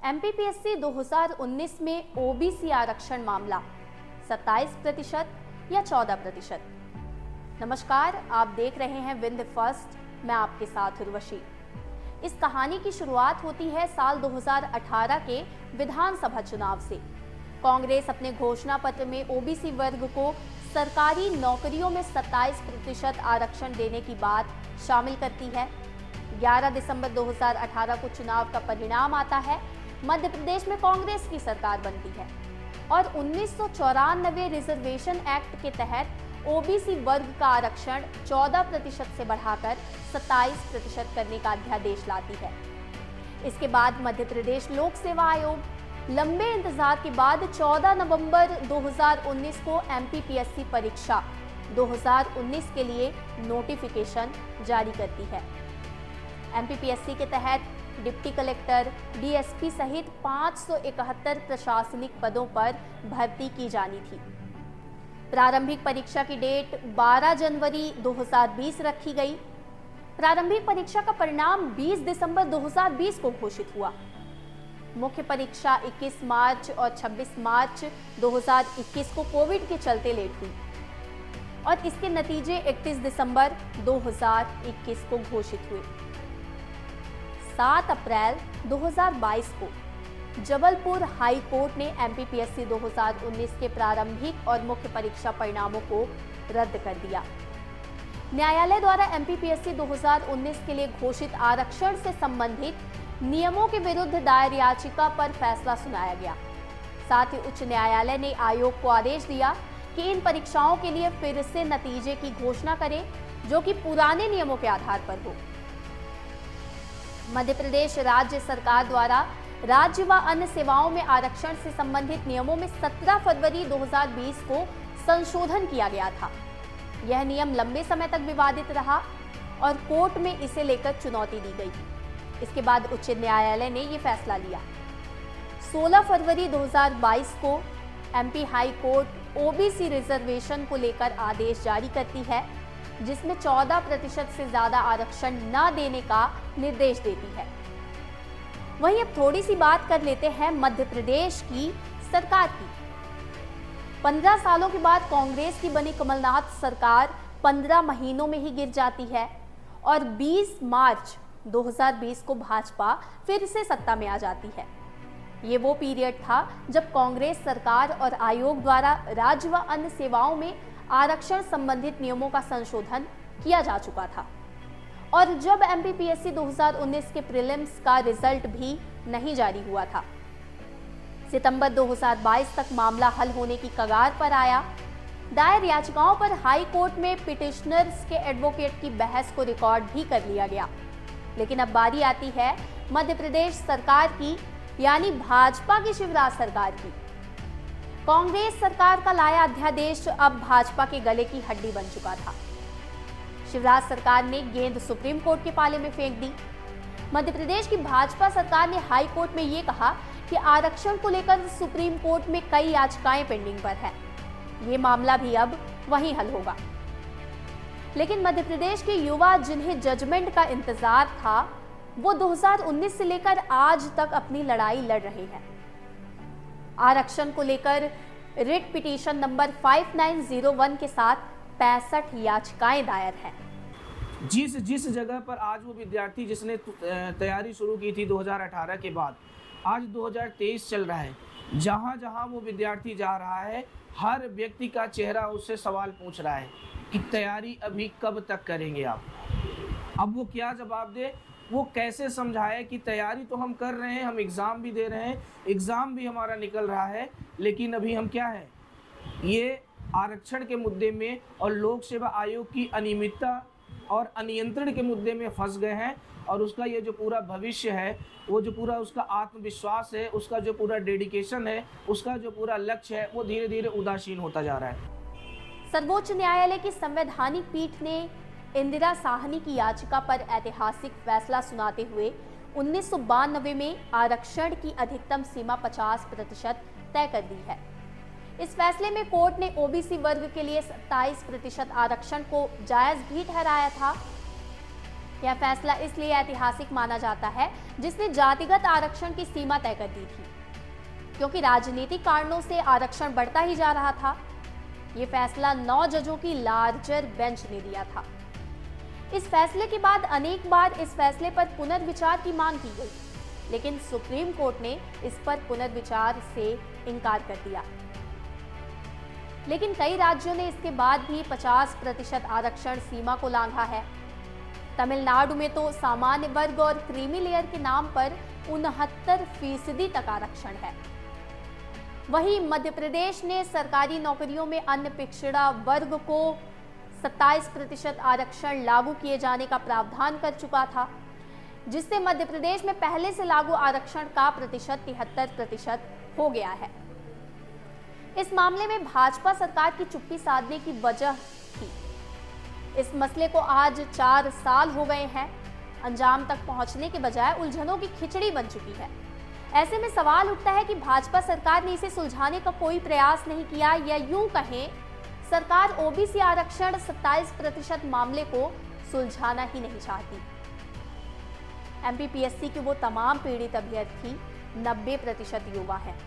MPPSC 2019 में OBC आरक्षण मामला 27% या 14%। नमस्कार, आप देख रहे हैं विंध्य फर्स्ट, मैं आपके साथ उर्वशी। इस कहानी की शुरुआत होती है साल 2018 के विधानसभा चुनाव से। कांग्रेस अपने घोषणा पत्र में ओबीसी वर्ग को सरकारी नौकरियों में 27% आरक्षण देने की बात शामिल करती है। 11 दिसंबर 2018 को चुनाव का परिणाम आता है। मध्य प्रदेश में कांग्रेस की सरकार बनती है और 1994 रिजर्वेशन एक्ट के तहत ओबीसी वर्ग का आरक्षण 14% से बढ़ाकर 27% करने का अध्यादेश लाती है। इसके बाद मध्य प्रदेश लोक सेवा आयोग लंबे इंतजार के बाद 14 नवंबर 2019 को एमपीपीएससी परीक्षा 2019 के लिए नोटिफिकेशन जारी करती है। एमपीपीएससी के तहत डिप्टी कलेक्टर, डीएसपी सहित 571 प्रशासनिक पदों पर भर्ती की जानी थी। प्रारंभिक परीक्षा की डेट 12 जनवरी 2020 रखी गई। प्रारंभिक परीक्षा का परिणाम 20 दिसंबर 2020 को घोषित हुआ। मुख्य परीक्षा 21 मार्च और 26 मार्च 2021 को कोविड के चलते लेट हुई और इसके नतीजे 31 दिसंबर 2021 को घोषित हुए। 7 अप्रैल 2022 को जबलपुर हाई कोर्ट ने एमपीपीएससी 2019 के प्रारंभिक और मुख्य परीक्षा परिणामों को रद्द कर दिया। न्यायालय द्वारा एमपीपीएससी 2019 के लिए घोषित आरक्षण से संबंधित नियमों के विरुद्ध दायर याचिका पर फैसला सुनाया गया। साथ ही उच्च न्यायालय ने आयोग को आदेश दिया कि इन परीक्षाओं के लिए फिर से नतीजे की घोषणा करे, जो कि पुराने नियमों के आधार पर हो। मध्य प्रदेश राज्य सरकार द्वारा राज्य व अन्य सेवाओं में आरक्षण से संबंधित नियमों में 17 फरवरी 2020 को संशोधन किया गया था। यह नियम लंबे समय तक विवादित रहा और कोर्ट में इसे लेकर चुनौती दी गई। इसके बाद उच्च न्यायालय ने यह फैसला लिया। 16 फरवरी 2022 को MP high court OBC reservation को लेकर आदेश जारी करती है, जिसमें 14% से ज्यादा आरक्षण न देने का निर्देश देती है। वहीं अब थोड़ी सी बात कर लेते हैं मध्य प्रदेश की सरकार की। 15 सालों के बाद कांग्रेस की बनी कमलनाथ सरकार 15 महीनों में ही गिर जाती है और 20 मार्च 2020 को भाजपा फिर से सत्ता में आ जाती है। ये वो पीरियड था जब कांग्रेस सरकार और आयोग द्वारा राज्य व अन्य सेवाओं में आरक्षण संबंधित नियमों का संशोधन किया जा चुका था और जब एमपीपीएससी 2019 के प्रीलिम्स का रिजल्ट भी नहीं जारी हुआ था। सितंबर 2022 तक मामला हल होने की कगार पर आया। दायर याचिकाओं पर हाई कोर्ट में पिटिशनर्स के एडवोकेट की बहस को रिकॉर्ड भी कर लिया गया। लेकिन अब बारी आती है मध्य प्रदेश सरकार की, यानी भाजपा की शिवराज सरकार की। कांग्रेस सरकार का लाया अध्यादेश अब भाजपा के गले की हड्डी बन चुका था। शिवराज सरकार ने गेंद सुप्रीम कोर्ट के पाले में फेंक दी। मध्य प्रदेश की भाजपा सरकार ने हाई कोर्ट में यह कहा कि आरक्षण को लेकर सुप्रीम कोर्ट में कई याचिकाएं पेंडिंग पर है। ये मामला भी अब वहीं हल होगा। लेकिन मध्य प्रदेश के युवा जिन्हें जजमेंट का इंतजार था, वो 2019 से लेकर आज तक अपनी लड़ाई लड़ रहे हैं। आरक्षण को लेकर रिट पिटीशन नंबर 5901 के साथ 65 याचिकाएं दायर हैं। जिस जगह पर आज वो विद्यार्थी जिसने तैयारी शुरू की थी 2018 के बाद, आज 2023 चल रहा है, जहां जहां वो विद्यार्थी जा रहा है, हर व्यक्ति का चेहरा उससे सवाल पूछ रहा है कि तैयारी अभी कब तक करेंगे आप। अब वो क्या जवाब दे, वो कैसे समझाए कि तैयारी तो हम कर रहे हैं, हम एग्ज़ाम भी दे रहे हैं, एग्ज़ाम भी हमारा निकल रहा है, लेकिन अभी हम क्या है, ये आरक्षण के मुद्दे में और लोक सेवा आयोग की अनियमितता और अनियंत्रण के मुद्दे में फंस गए हैं और उसका ये जो पूरा भविष्य है, वो जो पूरा उसका आत्मविश्वास है, उसका जो पूरा डेडिकेशन है, उसका जो पूरा लक्ष्य है, वो धीरे धीरे उदासीन होता जा रहा है। सर्वोच्च न्यायालय की संवैधानिक पीठ ने इंदिरा साहनी की याचिका पर ऐतिहासिक फैसला सुनाते हुए 1992 में आरक्षण की अधिकतम सीमा 50% तय कर दी है। इस फैसले में कोर्ट ने ओबीसी वर्ग के लिए 27% आरक्षण को जायज भी ठहराया था। यह फैसला इसलिए ऐतिहासिक माना जाता है जिसने जातिगत आरक्षण की सीमा तय कर दी थी, क्योंकि राजनीतिक कारणों से आरक्षण बढ़ता ही जा रहा था। यह फैसला 9 जजों की लार्जर बेंच ने दिया था। इस फैसले के बाद अनेक बार इस फैसले पर पुनर्विचार की मांग की गई, लेकिन सुप्रीम कोर्ट ने इस पर पुनर्विचार से इनकार कर दिया। लेकिन कई राज्यों ने इसके बाद भी 50% आरक्षण सीमा को लांघा है। तमिलनाडु में तो सामान्य वर्ग और क्रीमी लेयर के नाम पर 69% तक आरक्षण है। वहीं मध्य प्रदेश ने सरकारी नौकरियों में अन्य पिछड़ा वर्ग को 27% आरक्षण लागू किए जाने का प्रावधान कर चुका था, जिससे मध्य प्रदेश में पहले से लागू आरक्षण का प्रतिशत 73% हो गया है। इस मामले में भाजपा सरकार की चुप्पी साधने की वजह थी। इस मसले को आज 4 साल हो गए हैं। अंजाम तक पहुंचने के बजाय उलझनों की खिचड़ी बन चुकी है। ऐसे में सवाल उठता है कि भाजपा सरकार ने इसे सुलझाने का कोई प्रयास नहीं किया, या यूं कहें सरकार ओबीसी आरक्षण 27% मामले को सुलझाना ही नहीं चाहती। एमपीपीएससी के वो तमाम पीड़ित अभ्यर्थी 90% युवा हैं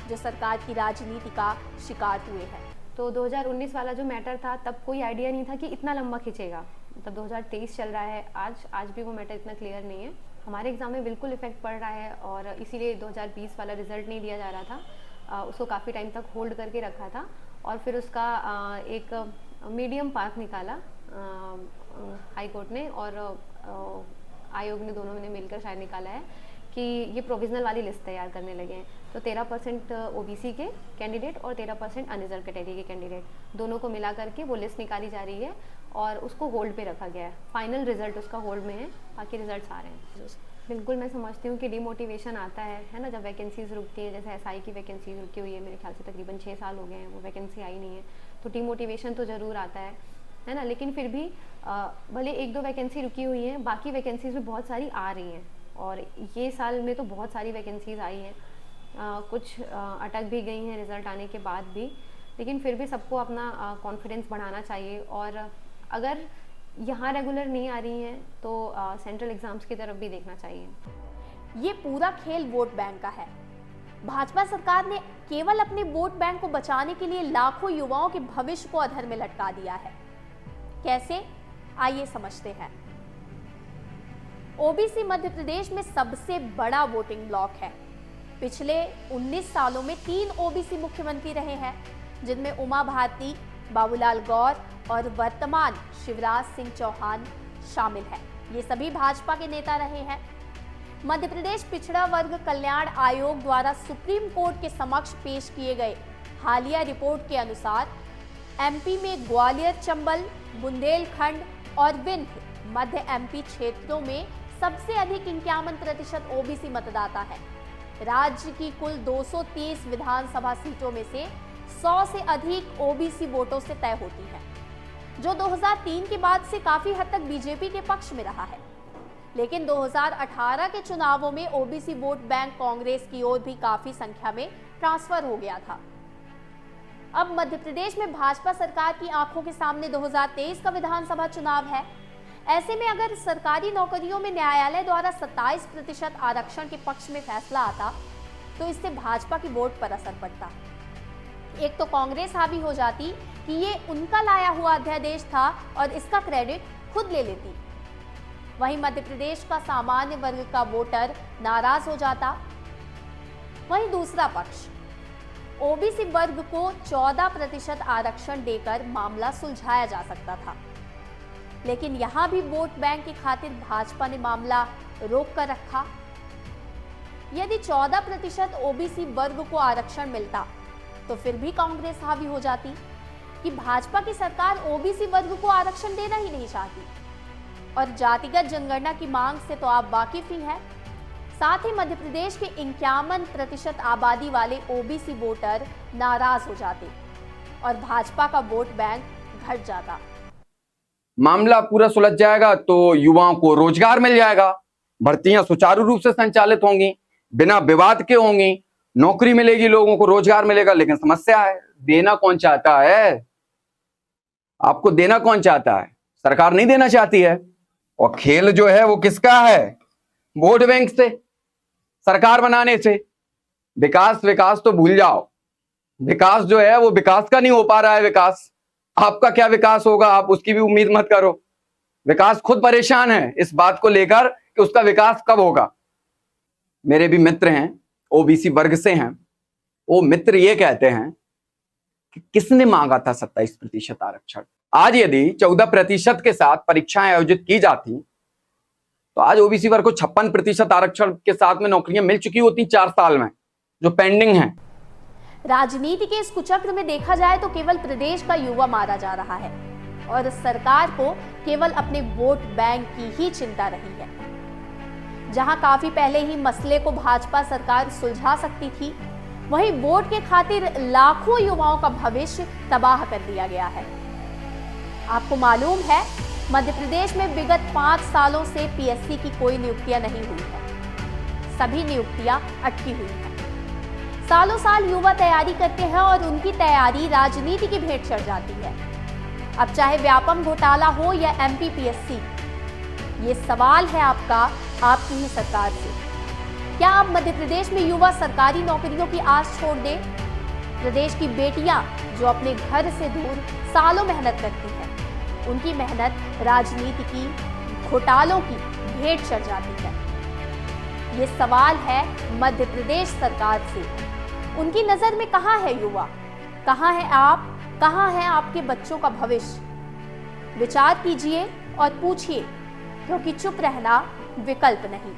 जो सरकार की राजनीति का शिकार हुए हैं। तो 2019 वाला जो मैटर था तब कोई आइडिया नहीं था कि इतना लंबा खिंचेगा। तब 2023 चल रहा है, आज भी वो मैटर इतना क्लियर नहीं है। हमारे एग्जाम में बिल्कुल इफेक्ट पड़ रहा है और इसीलिए 2020 वाला रिजल्ट नहीं दिया जा रहा था। उसको काफ़ी टाइम तक होल्ड करके रखा था और फिर उसका एक मीडियम पाथ निकाला हाई कोर्ट ने और आयोग ने, दोनों ने मिलकर शायद निकाला है कि ये प्रोविजनल वाली लिस्ट तैयार करने लगे हैं। तो 13% ओबीसी के कैंडिडेट और 13% अनरिजर्व कैटेगरी के कैंडिडेट, दोनों को मिला करके वो लिस्ट निकाली जा रही है और उसको होल्ड पे रखा गया है। फाइनल रिजल्ट उसका होल्ड में है, बाकी रिजल्ट्स आ रहे हैं। बिल्कुल मैं समझती हूँ कि डिमोटिवेशन आता है ना, जब वैकेंसीज रुकती है। जैसे एसआई की वैकेंसी रुकी हुई है, मेरे ख्याल से तकरीबन 6 साल हो गए हैं, वो वैकेंसी आई नहीं है, तो डिमोटिवेशन तो ज़रूर आता है ना। लेकिन फिर भी भले 1-2 वैकेंसी रुकी हुई हैं, बाकी वैकेंसीज भी बहुत सारी आ रही हैं और ये साल में तो बहुत सारी वैकेंसीज आई हैं। कुछ अटक भी गई हैं रिज़ल्ट आने के बाद भी, लेकिन फिर भी सबको अपना कॉन्फिडेंस बढ़ाना चाहिए। और अगर यहाँ रेगुलर नहीं आ रही हैं तो सेंट्रल एग्ज़ाम्स की तरफ भी देखना चाहिए। ये पूरा खेल वोट बैंक का है। भाजपा सरकार ने केवल अपने वोट बैंक को बचाने के लिए लाखों युवाओं के भविष्य को अधर में लटका दिया है। कैसे, आइए समझते हैं। ओबीसी मध्य प्रदेश में सबसे बड़ा वोटिंग ब्लॉक है। पिछले 19 सालों में 3 ओबीसी मुख्यमंत्री रहे हैं, जिनमें उमा भारती, बाबूलाल गौर और वर्तमान शिवराज सिंह चौहान शामिल हैं। ये सभी भाजपा के नेता रहे हैं। मध्य प्रदेश पिछड़ा वर्ग कल्याण आयोग द्वारा सुप्रीम कोर्ट के समक्ष पेश किए गए हालिया रिपोर्ट के अनुसार एमपी में ग्वालियर, चंबल, बुंदेलखंड और विंध्य मध्य एमपी क्षेत्रों में सबसे अधिक 51% ओबीसी मतदाता है। राज्य की कुल 230 विधानसभा सीटों में से 100 से अधिक ओबीसी वोटों से तय होती है, जो 2003 के बाद से काफी हद तक बीजेपी के पक्ष में रहा है। लेकिन 2018 के चुनावों में ओबीसी वोट बैंक कांग्रेस की ओर भी काफी संख्या में ट्रांसफर हो गया था। अब मध्य प्रदेश में भाजपा सरकार की आंखों के सामने 2023 का विधानसभा चुनाव है। ऐसे में अगर सरकारी नौकरियों में न्यायालय द्वारा 27% आरक्षण के पक्ष में फैसला आता तो इससे भाजपा की वोट पर असर पड़ता। एक तो कांग्रेस हावी हो जाती कि ये उनका लाया हुआ अध्यादेश था और इसका क्रेडिट खुद ले लेती। वहीं मध्य प्रदेश का सामान्य वर्ग का वोटर नाराज हो जाता। वहीं दूसरा पक्ष ओबीसी वर्ग को 14% आरक्षण देकर मामला सुलझाया जा सकता था। लेकिन यहां भी वोट बैंक की खातिर भाजपा ने मामला रोक कर रखा। यदि 14% ओबीसी वर्ग को आरक्षण मिलता तो फिर भी कांग्रेस हावी हो जाती कि भाजपा की सरकार ओबीसी वर्ग को आरक्षण देना ही नहीं चाहती। और जातिगत जनगणना की मांग से तो आप वाकिफ ही हैं। साथ ही मध्य प्रदेश के 51% आबादी वाले ओबीसी वोटर नाराज हो जाते और भाजपा का वोट बैंक घट जाता। मामला पूरा सुलझ जाएगा तो युवाओं को रोजगार मिल जाएगा, भर्तियां सुचारू रूप से संचालित होंगी, बिना विवाद के होंगी, नौकरी मिलेगी, लोगों को रोजगार मिलेगा। लेकिन समस्या है, देना कौन चाहता है? आपको देना कौन चाहता है? सरकार नहीं देना चाहती है। और खेल जो है वो किसका है? वोट बैंक से, सरकार बनाने से। विकास विकास तो भूल जाओ। विकास जो है वो विकास का नहीं हो पा रहा है। विकास आपका क्या विकास होगा, आप उसकी भी उम्मीद मत करो। विकास खुद परेशान है इस बात को लेकर कि उसका विकास कब होगा। मेरे भी मित्र हैं, ओबीसी वर्ग से हैं, वो मित्र ये कहते हैं कि किसने मांगा था 27% आरक्षण। आज यदि 14% के साथ परीक्षाएं आयोजित की जाती तो आज ओबीसी वर्ग को 56% आरक्षण के साथ में नौकरियां मिल चुकी होती 4 साल में, जो पेंडिंग है। राजनीति के इस कुचक्र में देखा जाए तो केवल प्रदेश का युवा मारा जा रहा है और सरकार को केवल अपने वोट बैंक की ही चिंता रही है। जहां काफी पहले ही मसले को भाजपा सरकार सुलझा सकती थी, वहीं वोट के खातिर लाखों युवाओं का भविष्य तबाह कर दिया गया है। आपको मालूम है, मध्य प्रदेश में विगत 5 सालों से पीएससी की कोई नियुक्तियां नहीं हुई है। सभी नियुक्तियां अटकी हुई हैं। सालों साल युवा तैयारी करते हैं और उनकी तैयारी राजनीति की भेंट चढ़ जाती है। अब चाहे व्यापम घोटाला हो या एमपी पीएससी, ये सवाल है आपका आपकी ही सरकार से। क्या अब मध्य प्रदेश में युवा सरकारी नौकरियों की आस छोड़ दे? प्रदेश की बेटियां जो अपने घर से दूर सालों मेहनत करती हैं, उनकी मेहनत राजनीति की घोटालों की भेंट चढ़ जाती है। ये सवाल है मध्य प्रदेश सरकार से। उनकी नजर में कहां है युवा, कहां है आप, कहां है आपके बच्चों का भविष्य? विचार कीजिए और पूछिए, क्योंकि चुप रहना विकल्प नहीं।